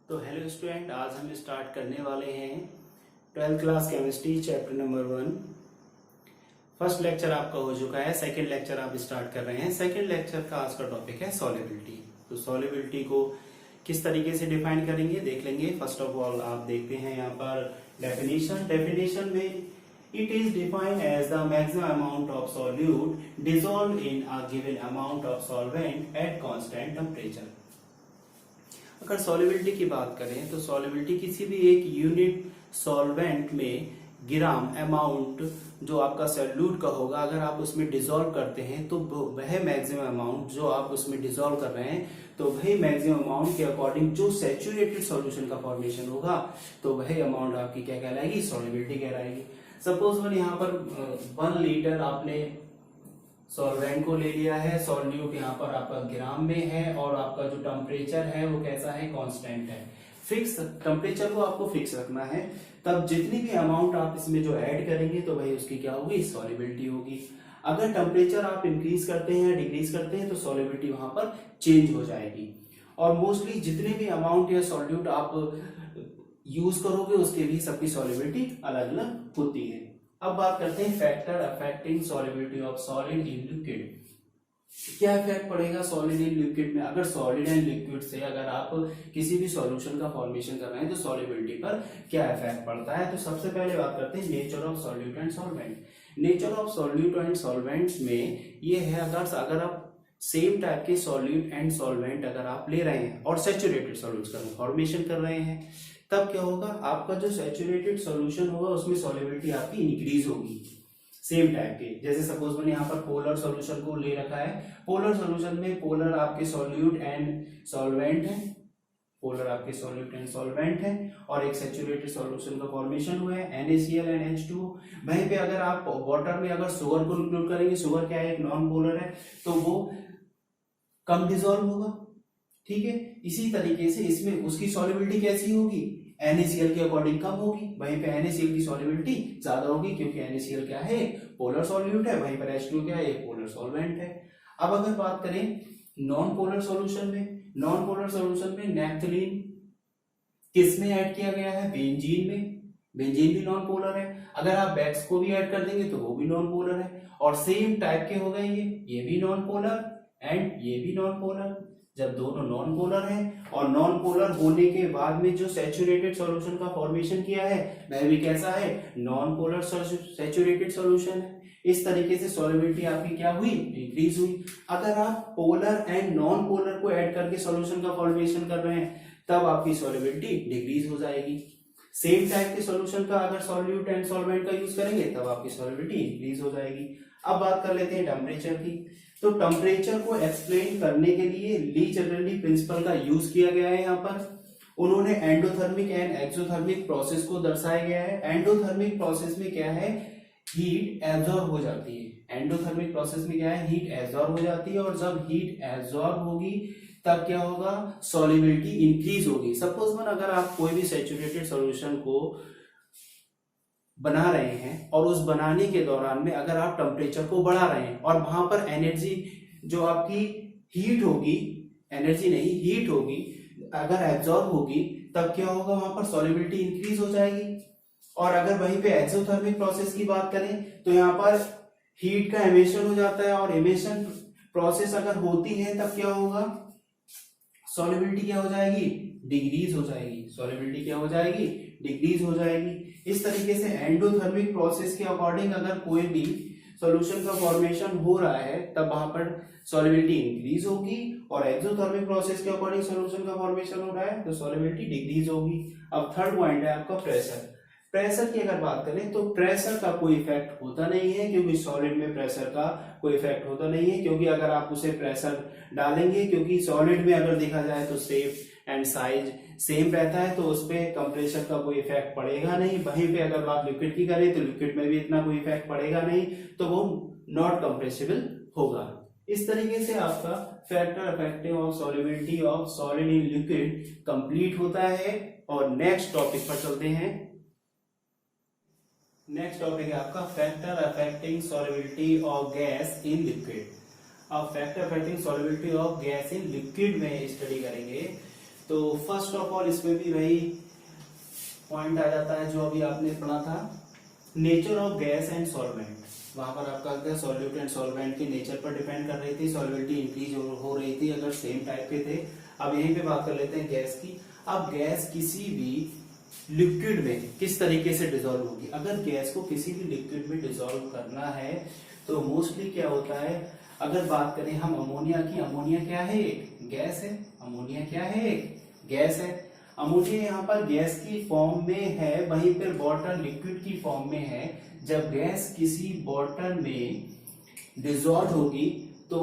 तो hello student, आज हम स्टार्ट करने वाले हैं 12th class chemistry chapter number 1। First lecture आपका हो चुका है, सेकंड लेक्चर आप स्टार्ट कर रहे हैं। सेकंड लेक्चर का आज का टॉपिक है सॉल्युबिलिटी। तो सॉल्युबिलिटी को किस तरीके से डिफाइन करेंगे देख लेंगे। फर्स्ट ऑफ ऑल आप देखते हैं यहाँ पर डेफिनेशन में it is defined as the maximum amount of solute dissolved in a given amount of solvent at constant temperature। अगर सॉल्युबिलिटी की बात करें तो सॉल्युबिलिटी किसी भी एक यूनिट सॉल्वेंट में ग्राम अमाउंट जो आपका सॉल्यूट का होगा, अगर आप उसमें डिसॉल्व करते हैं तो वह मैक्सिमम अमाउंट जो आप उसमें डिसॉल्व कर रहे हैं तो वही मैक्सिमम अमाउंट के अकॉर्डिंग जो सैचुरेटेड सॉल्यूशन का फॉर्मेशन होगा तो वही अमाउंट आपकी क्या कहलाएगी, सॉल्युबिलिटी कहलाएगी। सपोज वन यहाँ पर 1 लीटर आपने सॉल्वेंट को ले लिया है, सॉल्यूट यहाँ पर आपका ग्राम में है और आपका जो टेम्परेचर है वो कैसा है, कांस्टेंट है। फिक्स टेम्परेचर को आपको फिक्स रखना है, तब जितनी भी अमाउंट आप इसमें जो ऐड करेंगे तो वही उसकी क्या होगी, सॉल्युबिलिटी होगी। अगर टेम्परेचर आप इंक्रीज करते हैं या डिक्रीज करते हैं तो सॉल्युबिलिटी वहां पर चेंज हो जाएगी। और मोस्टली जितने भी अमाउंट या सॉल्यूट आप यूज करोगे उसके भी सबकी सॉल्युबिलिटी अलग अलग होती है। अब बात करते हैं factor affecting solubility of solid in liquid. क्या इफेक्ट पड़ेगा सॉलिड इन लिक्विड में? अगर सॉलिड एंड लिक्विड से अगर आप किसी भी सॉल्यूशन का फॉर्मेशन कर रहे हैं तो सॉल्युबिलिटी पर क्या इफेक्ट पड़ता है। तो सबसे पहले बात करते हैं nature of solute and solvent. Nature of solute and solvents में ये है, अगर आप सेम टाइप के सॉल्यूट एंड सॉल्वेंट अगर आप ले रहे हैं और सैचुरेटेड सॉल्यूट्स का फॉर्मेशन कर रहे हैं, तब क्या होगा, आपका जो सैचुरेटेड सॉल्यूशन होगा उसमें सॉल्युबिलिटी आपकी इंक्रीज होगी सेम टाइप के। जैसे सपोज मैंने यहाँ पर पोलर सॉल्यूशन को ले रखा है, पोलर सॉल्यूशन में पोलर आपके सॉल्यूट एंड सॉल्वेंट है, पोलर आपके सॉल्यूट एंड सॉल्वेंट है और एक सैचुरेटेड सॉल्यूशन का फॉर्मेशन हुआ है NaCl एंड H2। वहीं पे अगर आप वाटर में अगर शुगर को इंक्लूड करेंगे, शुगर क्या है, एक नॉन पोलर है, तो वो कम डिसॉल्व होगा, ठीक है। इसी तरीके से इसमें उसकी सॉल्युबिलिटी कैसी होगी, NaCl के अकॉर्डिंग कम होगी, वहीं पे NaCl की सॉल्युबिलिटी ज्यादा होगी क्योंकि NaCl क्या है, पोलर सॉल्यूट है, वहीं पर H2 क्या है, पोलर सॉल्वेंट है। अब अगर बात करें नॉन पोलर सॉल्यूशन में, नॉन पोलर सॉल्यूशन में नैप्थलीन किस में ऐड किया गया है, बेंजीन में। बेंजीन भी नॉन पोलर है। अगर आप बैक्स को भी ऐड कर देंगे तो वो भी नॉन पोलर है और सेम टाइप के हो गए ये भी नॉन पोलर एंड ये भी नॉन पोलर। जब दोनों नॉन पोलर हैं और नॉन पोलर होने के बाद में जो सैचुरेटेड सॉल्यूशन का फॉर्मेशन किया है वह भी कैसा है, नॉन पोलर सैचुरेटेड सॉल्यूशन है। इस तरीके से सॉल्युबिलिटी आपकी क्या हुई, इंक्रीज हुई। अगर आप पोलर एंड नॉन पोलर को ऐड करके सॉल्यूशन का फॉर्मेशन कर रहे हैं तब आपकी सॉल्युबिलिटी डिक्रीज हो जाएगी। सेम टाइप के सॉल्यूशन का अगर सॉल्यूट एंड सॉल्वेंट का यूज करेंगे तब आपकी सॉल्युबिलिटी इंक्रीज हो जाएगी। अब बात कर लेते हैं टेम्परेचर की। तो टेम्परेचर को एक्सप्लेन करने के लिए ली जनरली प्रिंसिपल का यूज किया गया है। यहाँ पर उन्होंने एंडोथर्मिक एंड एक्सोथर्मिक प्रोसेस को दर्शाया गया है। एंडोथर्मिक प्रोसेस में क्या है, हीट एब्जॉर्ब हो जाती है। एंडोथर्मिक प्रोसेस में क्या है, हीट एब्जॉर्ब हो जाती है और जब हीट एब्जॉर्ब होगी तब क्या होगा, सॉल्युबिलिटी इंक्रीज होगी। सपोज वन अगर आप कोई भी सैचुरेटेड सॉल्यूशन को बना रहे हैं और उस बनाने के दौरान में अगर आप टेम्परेचर को बढ़ा रहे हैं और वहां पर एनर्जी जो आपकी हीट होगी, एनर्जी नहीं हीट होगी, अगर एब्जॉर्ब होगी तब क्या होगा, वहां पर सॉल्युबिलिटी इंक्रीज हो जाएगी। और अगर वहीं पे एक्सोथर्मिक प्रोसेस की बात करें तो यहाँ पर हीट का एमिशन हो जाता है और एमिशन प्रोसेस अगर होती है तब क्या होगा, सॉल्युबिलिटी क्या हो जाएगी, डिक्रीज हो जाएगी। सॉल्युबिलिटी क्या हो जाएगी, डिक्रीज हो जाएगी। इस तरीके से एंडोथर्मिक प्रोसेस के अकॉर्डिंग अगर कोई भी सॉल्यूशन का फॉर्मेशन हो रहा है तब वहां पर सॉल्युबिलिटी इंक्रीज होगी और एक्सोथर्मिक प्रोसेस के अकॉर्डिंग सॉल्यूशन का फॉर्मेशन हो रहा है तो सॉल्युबिलिटी डिक्रीज होगी। अब थर्ड पॉइंट है आपका प्रेशर। प्रेशर की अगर बात करें तो प्रेशर का कोई इफेक्ट होता नहीं है क्योंकि सॉलिड में प्रेशर का कोई इफेक्ट होता नहीं है, क्योंकि अगर आप उसे प्रेशर डालेंगे, क्योंकि सॉलिड में अगर देखा जाए तो शेप एंड साइज सेम रहता है तो उस पर कंप्रेशर का कोई इफेक्ट पड़ेगा नहीं। वहीं पे अगर बात लिक्विड की करें तो लिक्विड में भी इतना कोई इफेक्ट पड़ेगा नहीं, तो वो नॉट कंप्रेसिबल होगा। इस तरीके से आपका factor affecting of solubility of solid in liquid complete होता है। और नेक्स्ट टॉपिक पर चलते हैं। नेक्स्ट टॉपिक है आपका factor affecting solubility of gas in liquid. अब factor affecting solubility of gas in liquid में स्टडी करेंगे तो फर्स्ट ऑफ ऑल इसमें भी वही पॉइंट आ जाता है जो अभी आपने पढ़ा था, nature of gas and solvent. वहां पर आपका क्या सॉल्यूट एंड सॉल्वेंट के नेचर पर डिपेंड कर रही थी, सॉल्वेंटी इंक्रीज हो रही थी अगर सेम टाइप के थे। अब यहीं पे बात कर लेते हैं गैस की। अब गैस किसी भी लिक्विड में किस तरीके से डिसॉल्व होगी। अगर गैस को किसी भी लिक्विड में डिसॉल्व करना है तो मोस्टली क्या होता है, अगर बात करें हम अमोनिया की, अमोनिया क्या है, एक गैस है। अमोनिया क्या है, एक गैस है। अमोनिया यहाँ पर गैस की फॉर्म में है, वहीं पर वाटर लिक्विड की फॉर्म में है। जब गैस किसी वाटर में डिसॉल्व होगी तो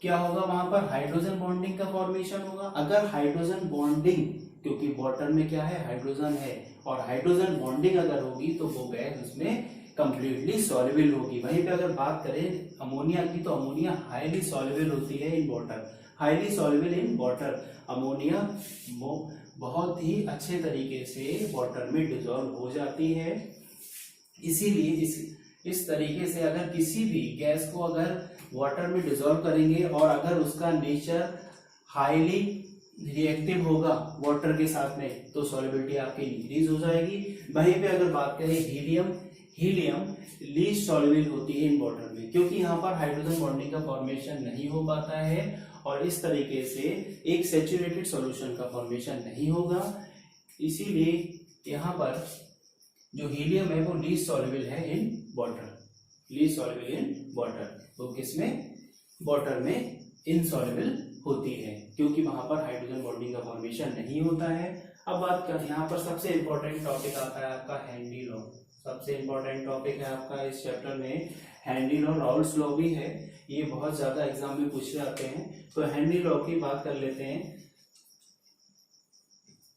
क्या होगा, वहां पर हाइड्रोजन बॉन्डिंग का फॉर्मेशन होगा। अगर हाइड्रोजन बॉन्डिंग, क्योंकि वाटर में क्या है, हाइड्रोजन है, और हाइड्रोजन बॉन्डिंग अगर होगी तो वो गैस उसमें कंप्लीटली सॉल्युबल होगी। वहीं पे अगर बात करें अमोनिया की, तो अमोनिया हाईली सॉल्युबल होती है in water, highly soluble in water. Ammonia बहुत ही अच्छे तरीके से वाटर में डिसॉल्व हो जाती है। इसीलिए इस तरीके से अगर किसी भी गैस को अगर वाटर में डिसॉल्व करेंगे और अगर उसका नेचर हाईली रिएक्टिव होगा वाटर के साथ में, तो सॉल्युबिलिटी आपकी इंक्रीज हो जाएगी। वहीं पे अगर बात करें हीलियम, हीलियम लीस्ट सॉल्युबल होती है इन वाटर में, क्योंकि यहाँ पर हाइड्रोजन बॉन्डिंग का फॉर्मेशन नहीं हो पाता है और इस तरीके से एक सैचुरेटेड सॉल्यूशन का फॉर्मेशन नहीं होगा। इसीलिए यहाँ पर जो हीलियम है वो लीस्ट सॉल्युबल है in water, least soluble in water. तो किसमें, वाटर में इनसॉल्युबल होती है, क्योंकि वहां पर हाइड्रोजन बॉन्डिंग का फॉर्मेशन नहीं होता है। अब बात करें, यहाँ पर सबसे इंपॉर्टेंट टॉपिक आता है आपका हेनरी लॉ। सबसे इंपॉर्टेंट टॉपिक है आपका इस चैप्टर में हेनरी लॉ, राउल्स लॉ भी है, ये बहुत ज्यादा एग्जाम में पूछे जाते हैं। तो हेनरी लॉ की बात कर लेते हैं।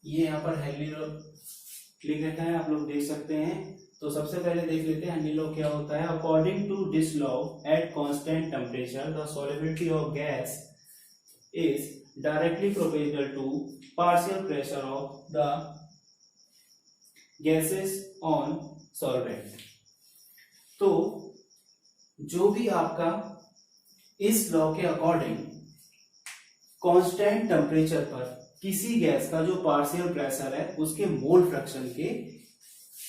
ये यहाँ पर हेनरी लॉ लिख रखा है, आप लोग देख सकते हैं। तो सबसे पहले देख लेते हैं हेनरी लॉ क्या होता है। According to this law, at constant temperature the solubility of gas is directly proportional to partial pressure of the gases on solvent. तो जो भी आपका इस लॉ के अकॉर्डिंग कांस्टेंट टेम्परेचर पर किसी गैस का जो पार्शियल प्रेशर है उसके मोल फ्रैक्शन के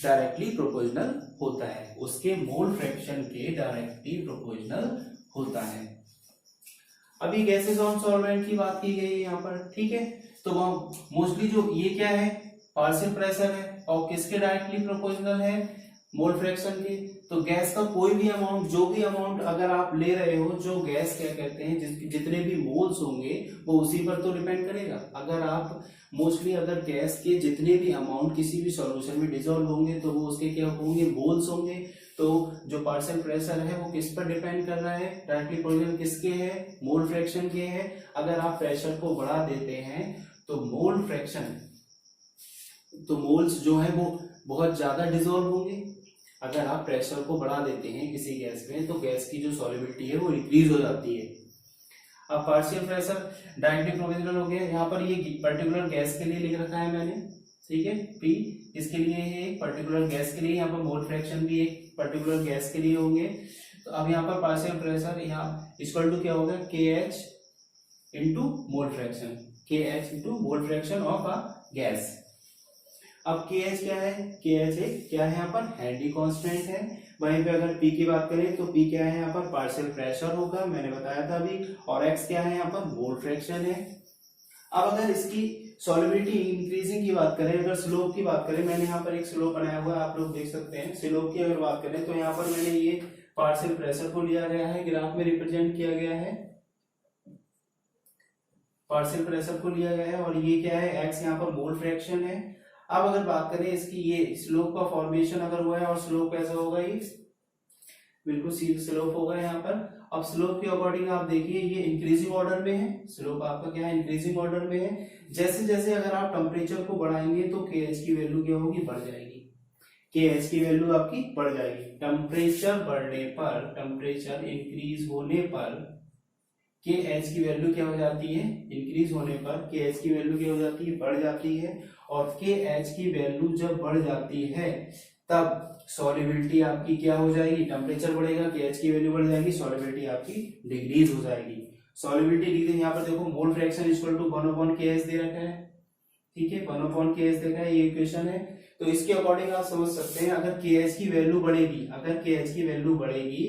डायरेक्टली प्रोपोर्शनल होता है, उसके मोल फ्रैक्शन के डायरेक्टली प्रोपोर्शनल होता है। अभी गैसेस ऑन सॉल्वेंट की बात की गई है यहाँ पर, ठीक है। तो मोस्टली जो ये क्या है, पार्शियल प्रेशर है और किसके डायरेक्टली प्रोपोर्शनल है, मोल फ्रैक्शन के। तो गैस का कोई भी अमाउंट, जो भी अमाउंट अगर आप ले रहे हो, जो गैस क्या कहते हैं, जितने भी मोल्स होंगे वो उसी पर तो डिपेंड करेगा। अगर आप मोस्टली अगर गैस के जितने भी अमाउंट किसी भी सॉल्यूशन में डिसॉल्व होंगे तो वो उसके क्या होंगे, मोल्स होंगे। तो जो पार्शियल प्रेशर है वो किस पर डिपेंड कर रहा है, डायरेक्टली प्रोपोर्शनल किसके है, मोल फ्रैक्शन के है। अगर आप प्रेशर को बढ़ा देते हैं तो मोल फ्रैक्शन, तो मोल्स जो है वो बहुत ज्यादा डिसॉल्व होंगे। अगर आप प्रेशर को बढ़ा देते हैं किसी गैस में तो गैस की जो सॉल्युबिलिटी है वो इंक्रीज हो जाती है। अब पार्शियल प्रेशर डायरेक्टली प्रोपोर्शनल हो गया। यहाँ पर ये पर्टिकुलर गैस के लिए लिख रखा है मैंने, ठीक है, P इसके लिए है, एक पर्टिकुलर गैस के लिए। यहाँ पर मोल फ्रैक्शन भी एक पर्टिकुलर गैस के लिए होंगे। तो अब यहाँ पर पार्शियल प्रेशर यहाँ इक्वल टू क्या होगा, KH into mole fraction, KH into mole fraction of a gas. अब KH क्या है, KH क्या है, यहाँ पर हेनरी कांस्टेंट है। वहीं पे अगर P की बात करें तो P क्या है, यहाँ पर पार्शियल प्रेशर होगा, मैंने बताया था अभी। और X क्या है, यहाँ पर मोल फ्रैक्शन है। अब अगर इसकी सॉल्युबिलिटी इंक्रीजिंग की बात करें, अगर स्लोप की बात करें, मैंने यहाँ पर एक स्लोप बनाया हुआ है, आप लोग देख सकते हैं। स्लोप की अगर बात करें तो यहाँ पर मैंने ये पार्शियल प्रेशर को लिया गया है, ग्राफ में रिप्रेजेंट किया गया है, पार्शियल प्रेशर को लिया गया है। और ये क्या है, X यहाँ पर मोल फ्रैक्शन है। अब अगर बात करें इसकी, ये स्लोप का फॉर्मेशन अगर हुआ है, और स्लोप कैसा होगा, ये बिल्कुल सीधी स्लोप होगा यहाँ पर। अब स्लोप के अकॉर्डिंग आप देखिए ये इंक्रीजिंग ऑर्डर में है, स्लोप आपका क्या है, इंक्रीजिंग ऑर्डर में है। जैसे जैसे अगर आप टेम्परेचर को बढ़ाएंगे तो KH की वैल्यू क्या होगी, बढ़ जाएगी, KH की वैल्यू आपकी बढ़ जाएगी। टेम्परेचर बढ़ने पर, टेम्परेचर इंक्रीज होने पर KH की वैल्यू क्या हो जाती है, इंक्रीज होने पर KH की वैल्यू क्या हो जाती है, बढ़ जाती है। और KH की वैल्यू जब बढ़ जाती है तब सॉल्युबिलिटी आपकी क्या हो जाएगी, टेम्परेचर बढ़ेगा, KH की वैल्यू बढ़ जाएगी, सॉल्युबिलिटी आपकी डिक्रीज हो जाएगी। सॉल्युबिलिटी डिक्रीज, यहाँ पर देखो mole fraction equal to 1/KH दे रखा है, ठीक है, 1/kh देखा है, ये इक्वेशन है। तो इसके अकॉर्डिंग आप समझ सकते हैं अगर kh की वैल्यू बढ़ेगी, अगर kh की वैल्यू बढ़ेगी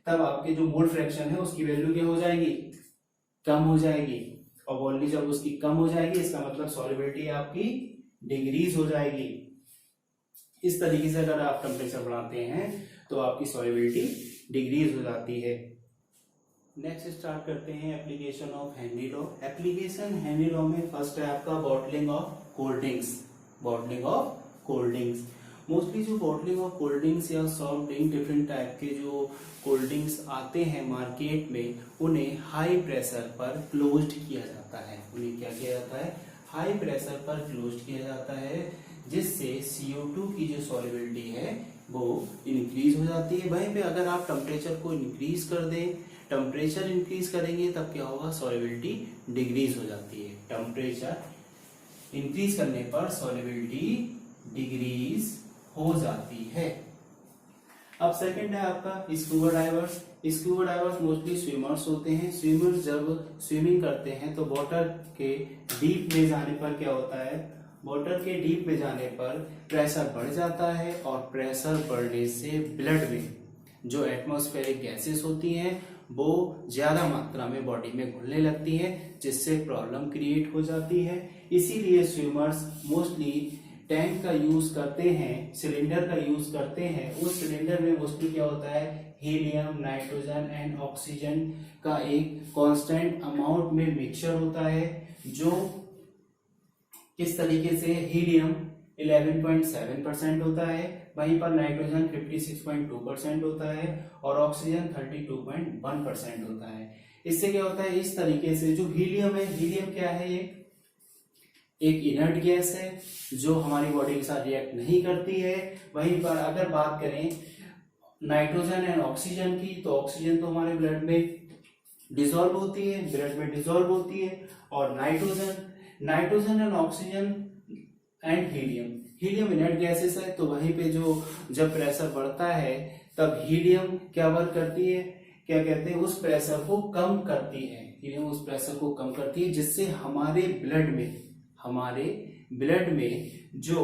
तब आपके जो मोल फ्रैक्शन है उसकी वैल्यू क्या हो जाएगी, कम हो जाएगी। और वॉल्यूम जब उसकी कम हो जाएगी इसका मतलब सॉल्युबिलिटी आपकी डिक्रीज हो जाएगी। इस तरीके से अगर आप टेम्परेचर बढ़ाते हैं तो आपकी सॉल्युबिलिटी डिक्रीज हो जाती है। नेक्स्ट स्टार्ट करते हैं application of Henry law. Application Henry law में फर्स्ट है आपका bottling of cold drinks. Bottling of cold drinks, mostly जो बॉटलिंग ऑफ कोल्ड ड्रिंक्स या सॉफ्ट ड्रिंक, डिफरेंट टाइप के जो कोल्ड ड्रिंक्स आते हैं मार्केट में, उन्हें हाई प्रेशर पर क्लोज्ड किया जाता है। उन्हें क्या किया जाता है, हाई प्रेशर पर क्लोज्ड किया जाता है, जिससे CO2 की जो सॉल्युबिलिटी है वो इंक्रीज हो जाती है। वहीं पे अगर आप टेम्परेचर को इंक्रीज कर दें, टेम्परेचर इंक्रीज करेंगे तब क्या होगा, सॉल्युबिलिटी डिक्रीज हो जाती है। टेम्परेचर इंक्रीज करने पर सॉल्युबिलिटी डिक्रीज हो जाती है। अब सेकंड है आपका scuba divers. Scuba divers mostly swimmers होते हैं। स्विमर्स जब स्विमिंग करते हैं तो वाटर के डीप में जाने पर क्या होता है, वाटर के डीप में जाने पर प्रेशर बढ़ जाता है, और प्रेशर बढ़ने से ब्लड में जो एटमॉस्फेरिक गैसेस होती हैं वो ज्यादा मात्रा में बॉडी में घुलने लगती है, जिससे प्रॉब्लम क्रिएट हो जाती है। इसीलिए स्विमर्स मोस्टली टैंक का यूज करते हैं, सिलेंडर का यूज करते हैं। उस सिलेंडर में मोस्टली क्या होता है, हीलियम, नाइट्रोजन एंड ऑक्सीजन का एक कांस्टेंट अमाउंट में मिक्सचर होता है, जो किस तरीके से हीलियम 11.7% होता है, वहीं पर नाइट्रोजन 56.2% होता है और ऑक्सीजन 32.1% होता है। इससे क्या होता है, इस तरीके से जो हीलियम है, हीलियम क्या है, ये एक इनर्ट गैस है जो हमारी बॉडी के साथ रिएक्ट नहीं करती है। वहीं पर अगर बात करें नाइट्रोजन एंड ऑक्सीजन की, तो ऑक्सीजन तो हमारे ब्लड में डिसॉल्व होती है, ब्लड में डिसॉल्व होती है, और nitrogen and oxygen and helium inert gases है। तो वहीं पे जो जब प्रेशर बढ़ता है तब हीलियम क्या वर्क करती है, क्या कहते हैं, उस प्रेशर को कम करती है। हीलियम उस प्रेशर को कम करती है, जिससे हमारे ब्लड में जो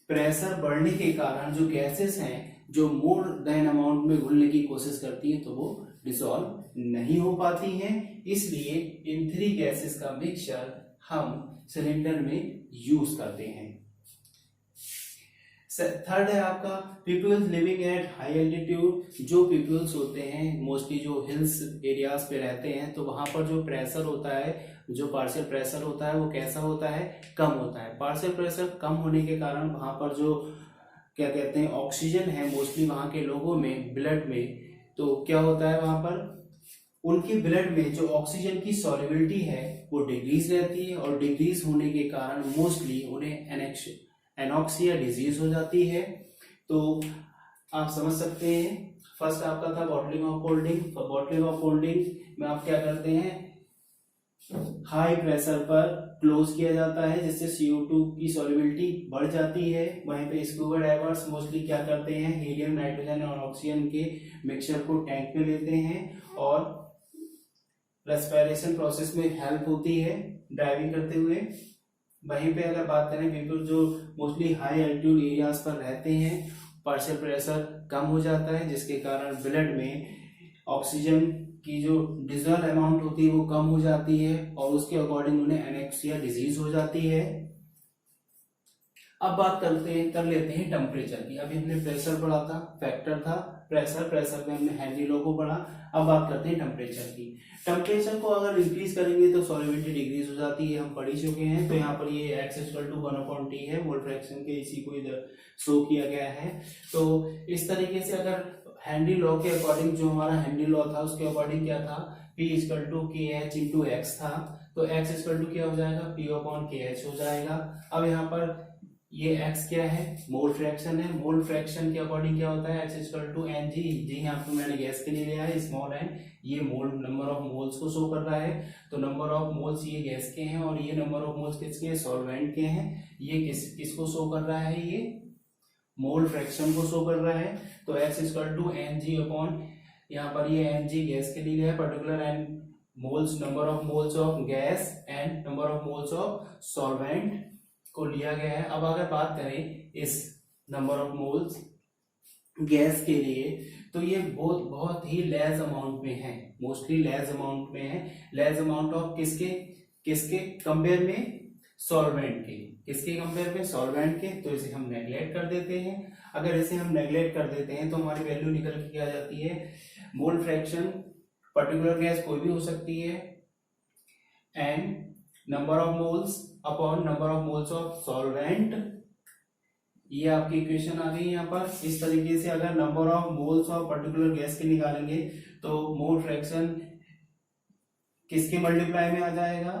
प्रेशर बढ़ने के कारण जो गैसेस हैं जो मोर देन अमाउंट में घुलने की कोशिश करती है, तो वो डिसॉल्व नहीं हो पाती हैं। इसलिए इन 3 गैसेस का मिक्सचर हम सिलेंडर में यूज करते हैं। थर्ड है आपका peoples living at high altitude. जो पीपल्स होते हैं मोस्टली जो हिल्स एरियाज पे रहते हैं, तो वहां पर जो प्रेशर होता है, जो पार्शियल प्रेशर होता है, वो कैसा होता है, कम होता है। पार्शियल प्रेशर कम होने के कारण वहां पर जो क्या कहते हैं ऑक्सीजन है मोस्टली वहां के लोगों में, ब्लड में, तो क्या होता है, वहां पर उनके ब्लड में जो ऑक्सीजन की सॉल्युबिलिटी है वो डिक्रीज रहती है, और डिक्रीज होने के कारण मोस्टली उन्हें एनॉक्सिया डिजीज हो जाती है। तो आप समझ सकते हैं, फर्स्ट आपका था bottling of cold drink. Bottling of cold drink में आप क्या करते हैं, हाई प्रेशर पर क्लोज किया जाता है, जिससे CO2 की सॉल्युबिलिटी बढ़ जाती है। वहीं पे स्कूबा डाइवर्स मोस्टली क्या करते हैं, हीलियम, नाइट्रोजन और ऑक्सीजन के मिक्सचर को टैंक में लेते हैं, और रेस्पिरेशन प्रोसेस में हेल्प होती है ड्राइविंग करते हुए। वहीं पे अगर बात करें पीपल जो मोस्टली हाई एल्टीट्यूड एरियाज पर रहते हैं, पार्शियल प्रेशर कम हो जाता है, जिसके कारण ब्लड में ऑक्सीजन की जो डिजॉल्व अमाउंट होती है वो कम हो जाती है, और उसके अकॉर्डिंग उन्हें एनेक्सिया डिजीज हो जाती है। अब बात कर लेते हैं टेम्परेचर की। अभी हमने प्रेशर पढ़ा था, फैक्टर था प्रेशर में हमने हेनरी लॉ को पढ़ा। अब बात करते हैं टेम्परेचर की। टेम्परेचर को अगर इंक्रीज करेंगे तो सॉल्युबिलिटी डिक्रीज हो जाती है, हम पढ़ ही चुके हैं। तो यहाँ पर ये x = 1/T है, मोल फ्रैक्शन के, इसी को इधर शो किया गया है। तो इस तरीके से अगर हेनरी लॉ के अकॉर्डिंग, जो हमारा हेनरी लॉ था उसके अकॉर्डिंग क्या था, P = KH × x था, तो x = क्या हो जाएगा, P/KH हो जाएगा। अब यहाँ पर ये x क्या है, मोल फ्रैक्शन है। मोल फ्रैक्शन के अकॉर्डिंग क्या होता है, x = mg। जी यहाँ पे मैंने गैस के लिए लिया है स्मॉल n, ये मोल नंबर ऑफ मोल्स को शो कर रहा है। तो नंबर ऑफ मोल्स ये गैस के हैं, और ये नंबर ऑफ मोल्स किसके हैं, सॉल्वेंट के हैं। ये किसको शो कर रहा है, ये मोल फ्रैक्शन को शो कर रहा है। तो x = mg/, यहाँ पर ये mg गैस के लिए है, particular and moles, number of moles of gas and number of moles of solvent को लिया गया है। अब अगर बात करें इस नंबर ऑफ मोल्स गैस के लिए, तो ये बहुत ही लेस अमाउंट में है, मोस्टली लेस अमाउंट में है। लेस अमाउंट ऑफ किसके किसके कंपेयर में? सॉल्वेंट के। किसके कंपेयर में? सॉल्वेंट के। तो इसे हम नेग्लेक्ट कर देते हैं। अगर इसे हम नेग्लेक्ट कर देते हैं तो हमारी वैल्यू निकल के क्या जाती है? मोल फ्रैक्शन, पर्टिकुलर गैस कोई भी हो सकती है, and number of moles upon number of moles of solvent. ये आपकी इक्वेशन आ गई यहाँ पर। इस तरीके से अगर number of moles of particular gas के निकालेंगे तो मोल फ्रैक्शन किसके मल्टीप्लाई में आ जाएगा?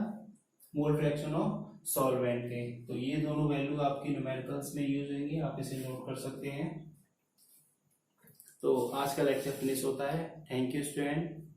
मोल फ्रैक्शन ऑफ सॉल्वेंट के। तो ये दोनों वैल्यू आपकी न्यूमेरिकल्स में यूज होंगी, आप इसे नोट कर सकते हैं। तो आज का लेक्चर फिनिश होता है। Thank you student.